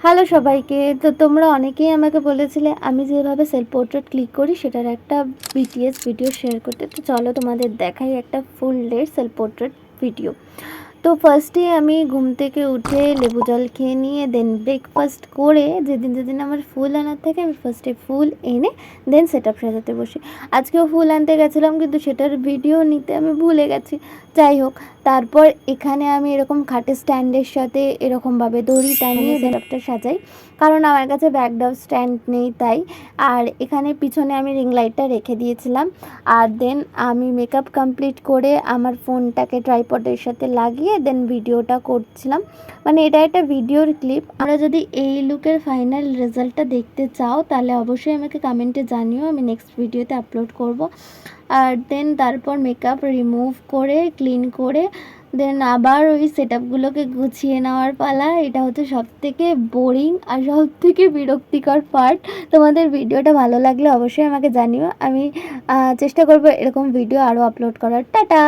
Hello সবাইকে। তো তোমরা অনেকেই আমাকে বলেছিলে আমি যেভাবে সেলফ পোর্ট্রেট ক্লিক করি সেটার একটা বিটিএস ভিডিও শেয়ার করতে। তো চলো তোমাদের দেখাই একটা ফুল ডে সেলফ পোর্ট্রেট ভিডিও। তো ফার্স্টে আমি ঘুম থেকে উঠে লেবু জল খেয়ে নিয়ে দেন ব্রেকফাস্ট করে যেদিন আমার ফুল আনার থাকে আমি ফার্স্টে ফুল এনে দেন সেট আপ সাজাতে বসি। আজকেও ফুল আনতে গেছিলাম কিন্তু সেটার ভিডিও নিতে আমি ভুলে গেছি। যাই হোক, তারপর এখানে আমি এরকম খাটের স্ট্যান্ডের সাথে এরকমভাবে দড়ি টানিয়ে সেট আপটা সাজাই, কারণ আমার কাছে ব্যাকড্রপ স্ট্যান্ড নেই তাই। আর এখানে পিছনে আমি রিং লাইটটা রেখে দিয়েছিলাম। আর দেন আমি মেকআপ কমপ্লিট করে আমার ফোনটাকে ট্রাইপডের সাথে লাগিয়ে দেন ভিডিওটা করছিলাম। মানে এটা একটা ভিডিওর ক্লিপ। আমরা যদি এই লুকের ফাইনাল রেজাল্টটা দেখতে চাও তাহলে অবশ্যই আমাকে কমেন্টে জানিও, আমি নেক্সট ভিডিওতে আপলোড করব। আর দেন তারপর মেকআপ রিমুভ করে ক্লিন করে দেন আবার ওই সেট আপগুলোকে গুছিয়ে নেওয়ার পালা। এটা হচ্ছে সবথেকে বোরিং আর সবথেকে বিরক্তিকর পার্ট। তোমাদের ভিডিওটা ভালো লাগলে অবশ্যই আমাকে জানিও, আমি চেষ্টা করব এরকম ভিডিও আরও আপলোড করার। টাটা।